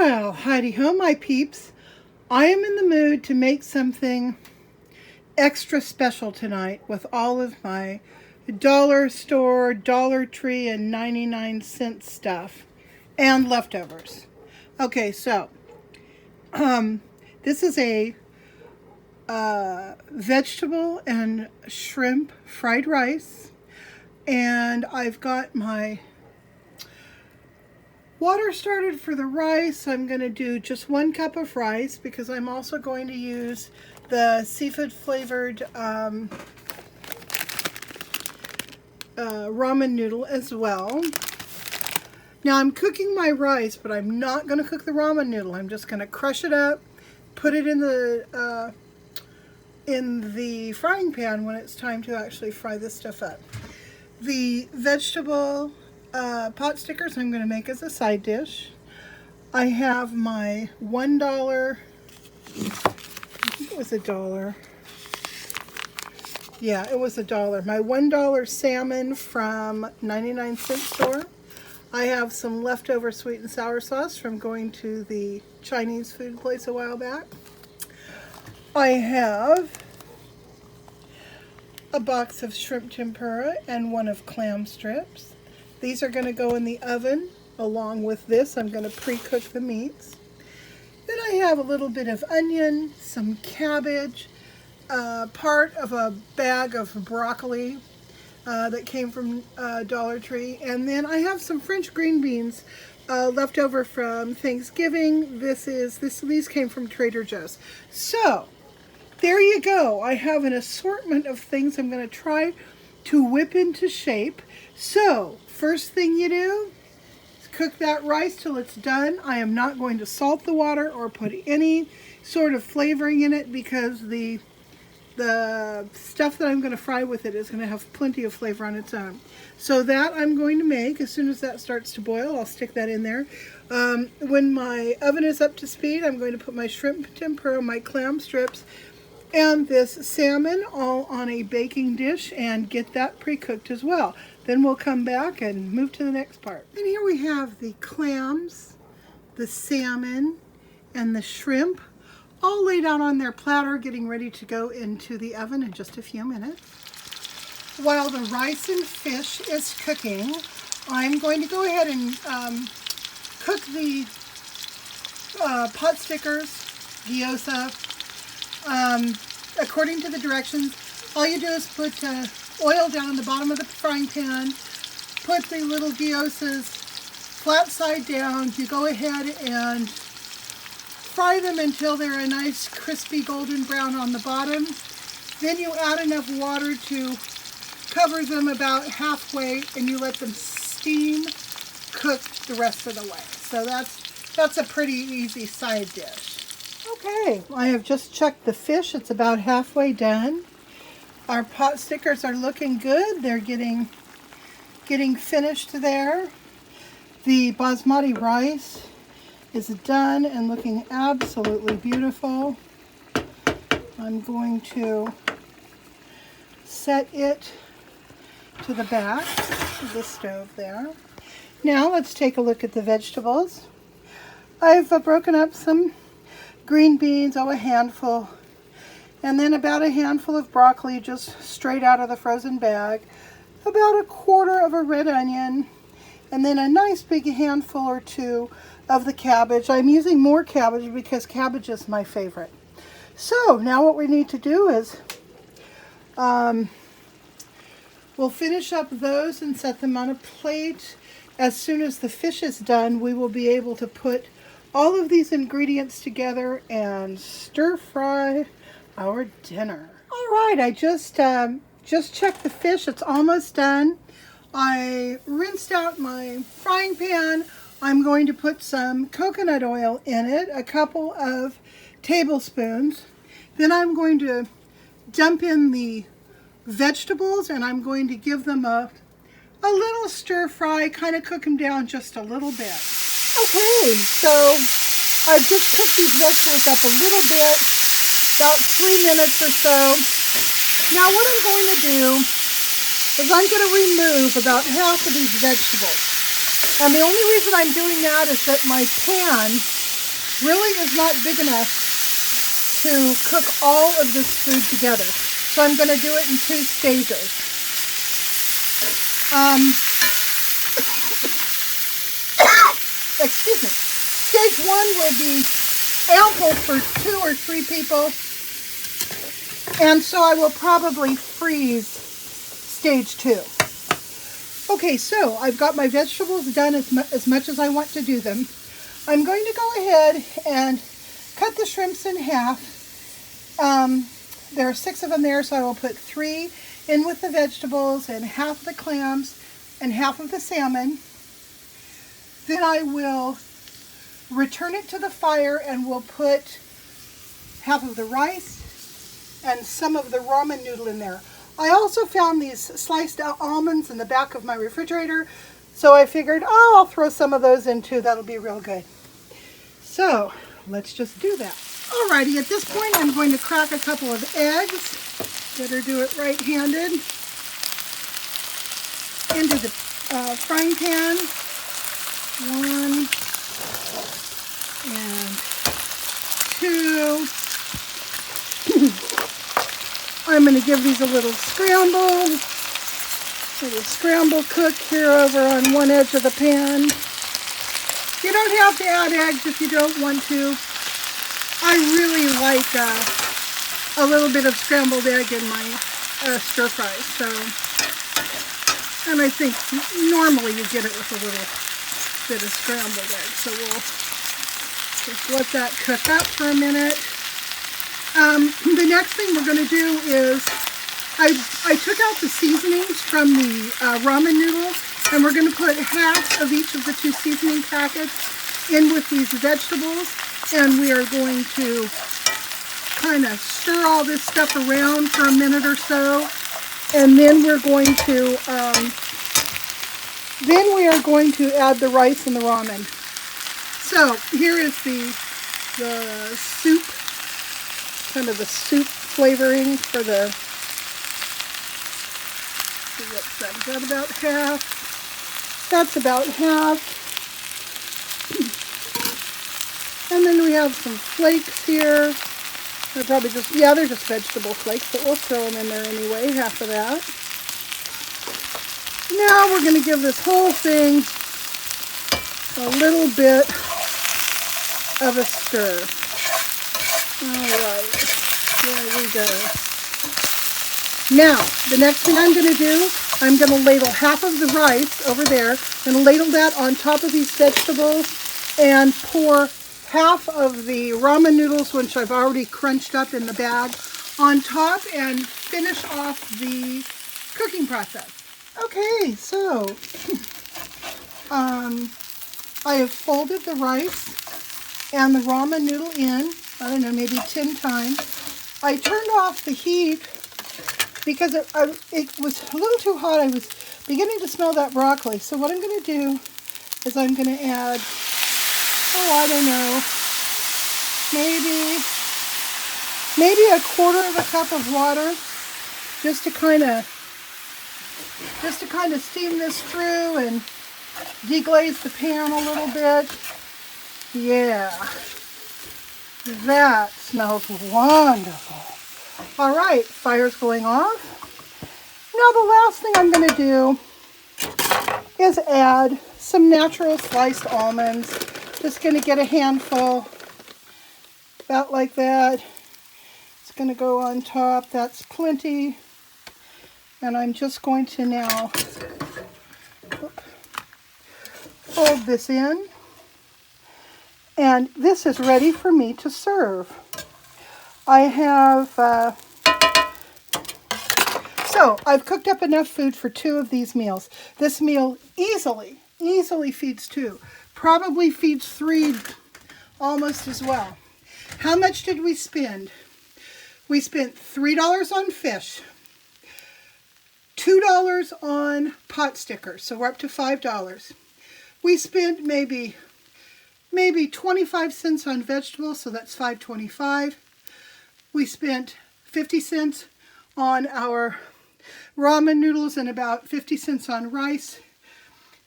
Well, howdy ho, my peeps. I am in the mood to make something extra special tonight with all of my dollar store, Dollar Tree, and 99-cent stuff and leftovers. Okay, so this is a vegetable and shrimp fried rice, and I've got my water started for the rice. I'm going to do just 1 cup of rice because I'm also going to use the seafood flavored ramen noodle as well. Now I'm cooking my rice, but I'm not going to cook the ramen noodle. I'm just going to crush it up, put it in the frying pan when it's time to actually fry this stuff up. The vegetable pot stickers I'm going to make as a side dish. I have my $1, I think it was $1. Yeah, it was $1. My $1 salmon from 99-cent store. I have some leftover sweet and sour sauce from going to the Chinese food place a while back. I have a box of shrimp tempura and 1 of clam strips. These are going to go in the oven along with this. I'm going to pre-cook the meats. Then I have a little bit of onion, some cabbage, part of a bag of broccoli that came from Dollar Tree, and then I have some French green beans left over from Thanksgiving. These came from Trader Joe's. So there you go. I have an assortment of things I'm going to try to whip into shape. So first thing you do is cook that rice till it's done. I am not going to salt the water or put any sort of flavoring in it because the stuff that I'm going to fry with it is going to have plenty of flavor on its own. So that I'm going to make. As soon as that starts to boil, I'll stick that in there. When my oven is up to speed, I'm going to put my shrimp tempura, my clam strips, and this salmon all on a baking dish and get that pre-cooked as well. Then we'll come back and move to the next part. And here we have the clams, the salmon, and the shrimp all laid out on their platter, getting ready to go into the oven in just a few minutes. While the rice and fish is cooking, I'm going to go ahead and cook the pot stickers, gyoza. According to the directions, all you do is put oil down in the bottom of the frying pan, put the little gyozas flat side down. You go ahead and fry them until they're a nice crispy golden brown on the bottom. Then you add enough water to cover them about halfway and you let them steam cook the rest of the way. So that's a pretty easy side dish. Okay, I have just checked the fish. It's about halfway done. Our pot stickers are looking good. They're getting finished there. The basmati rice is done and looking absolutely beautiful. I'm going to set it to the back of the stove there. Now let's take a look at the vegetables. I've broken up some green beans, a handful, and then about a handful of broccoli just straight out of the frozen bag, about 1/4 of a red onion, and then a nice big handful or 2 of the cabbage. I'm using more cabbage because cabbage is my favorite. So now what we need to do is we'll finish up those and set them on a plate. As soon as the fish is done, we will be able to put all of these ingredients together and stir fry our dinner. All right, I just checked the fish. It's almost done. I rinsed out my frying pan. I'm going to put some coconut oil in it, a couple of tablespoons. Then I'm going to dump in the vegetables and I'm going to give them a little stir fry, kind of cook them down just a little bit. Okay, so I've just cooked these vegetables up a little bit, about 3 minutes or so. Now what I'm going to do is I'm going to remove about half of these vegetables. And the only reason I'm doing that is that my pan really is not big enough to cook all of this food together. So I'm going to do it in 2 stages. Excuse me. Stage 1 will be ample for 2 or 3 people. And so I will probably freeze stage 2. Okay, so I've got my vegetables done as much as I want to do them. I'm going to go ahead and cut the shrimps in half. There are 6 of them there, so I will put 3 in with the vegetables and half the clams and half of the salmon. Then I will return it to the fire and we'll put half of the rice and some of the ramen noodle in there. I also found these sliced almonds in the back of my refrigerator, so I figured, oh, I'll throw some of those in too. That'll be real good. So let's just do that. Alrighty, at this point I'm going to crack a couple of eggs. Better do it right-handed. Into the frying pan. 1 and 2. I'm going to give these a little scramble. Little scramble cook here over on one edge of the pan. You don't have to add eggs if you don't want to. I really like a little bit of scrambled egg in my stir fry. So, and I think normally you get it with a little bit of scrambled egg. So we'll just let that cook up for a minute. The next thing we're going to do is I took out the seasonings from the ramen noodles, and we're going to put half of each of the 2 seasoning packets in with these vegetables, and we are going to kind of stir all this stuff around for a minute or so, and then we're going to add the rice and the ramen. So here is the soup, kind of the soup flavoring for the, what's that, is that about half? That's about half. And then we have some flakes here. They're probably just, yeah, they're just vegetable flakes, but we'll throw them in there anyway, half of that. Now we're going to give this whole thing a little bit of a stir. Alright, there we go. Now, the next thing I'm going to do, I'm going to ladle half of the rice over there. I'm going to ladle that on top of these vegetables and pour half of the ramen noodles, which I've already crunched up in the bag, on top and finish off the cooking process. Okay, so I have folded the rice and the ramen noodle in, I don't know, maybe 10 times. I turned off the heat because it was a little too hot. I was beginning to smell that broccoli. So what I'm going to do is I'm going to add, I don't know, maybe a quarter of a cup of water just to kind of steam this through and deglaze the pan a little bit. Yeah, that smells wonderful. All right, fire's going off. Now the last thing I'm going to do is add some natural sliced almonds. Just going to get a handful, about like that. It's going to go on top. That's plenty. And I'm just going to now fold this in. And this is ready for me to serve. I have, so I've cooked up enough food for 2 of these meals. This meal easily feeds 2. Probably feeds 3 almost as well. How much did we spend? We spent $3 on fish, $2 on pot stickers, so we're up to $5. We spent maybe 25 cents on vegetables, so that's $5.25. We spent 50 cents on our ramen noodles and about 50 cents on rice.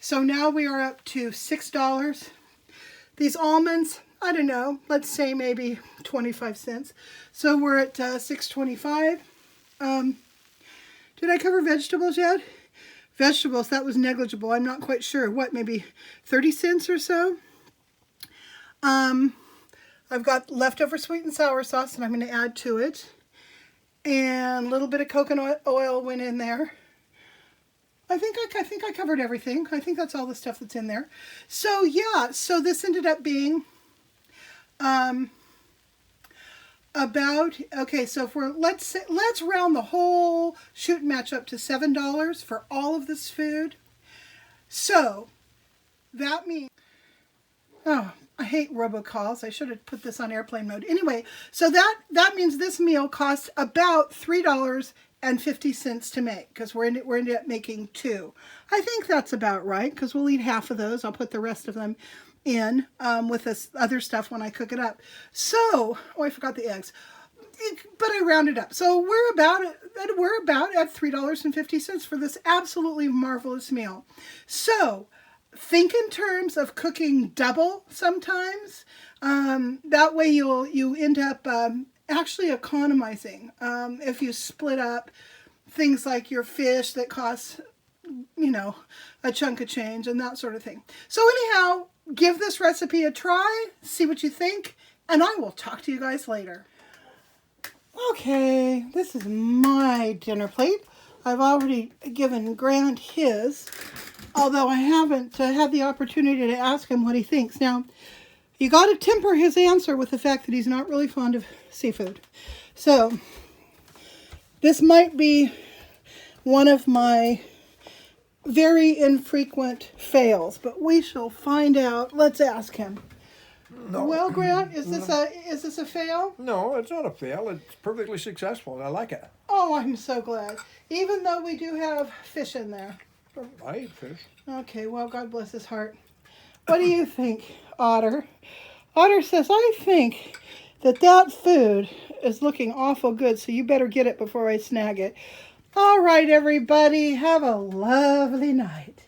So now we are up to $6. These almonds, I don't know, let's say maybe 25 cents. So we're at $6.25. Did I cover vegetables yet? Vegetables, that was negligible. I'm not quite sure. What, maybe 30 cents or so? I've got leftover sweet and sour sauce and I'm going to add to it. And a little bit of coconut oil went in there. I think I covered everything. I think that's all the stuff that's in there. So yeah, so this ended up being about, okay, so if we're, let's round the whole shoot match up to $7 for all of this food. So that means, oh, I hate robocalls. I should have put this on airplane mode. Anyway, so that means this meal costs about $3.50 to make, because we're ended up making 2. I think that's about right, because we'll eat half of those. I'll put the rest of them in with this other stuff when I cook it up. So, oh, I forgot the eggs, but I rounded up. So we're about at $3.50 for this absolutely marvelous meal. So think in terms of cooking double sometimes. That way you end up actually economizing. If you split up things like your fish that costs, you know, a chunk of change and that sort of thing. So anyhow, give this recipe a try, see what you think, and I will talk to you guys later. Okay, this is my dinner plate. I've already given Grant his, although I haven't had the opportunity to ask him what he thinks. Now, you got to temper his answer with the fact that he's not really fond of seafood. So, this might be one of my very infrequent fails, but we shall find out. Let's ask him. No. Well, Grant, is this a fail? No, it's not a fail. It's perfectly successful. I like it. Oh, I'm so glad. Even though we do have fish in there. I eat fish. Okay, well, God bless his heart. What do you think, Otter? Otter says, I think that food is looking awful good, so you better get it before I snag it. All right, everybody, have a lovely night.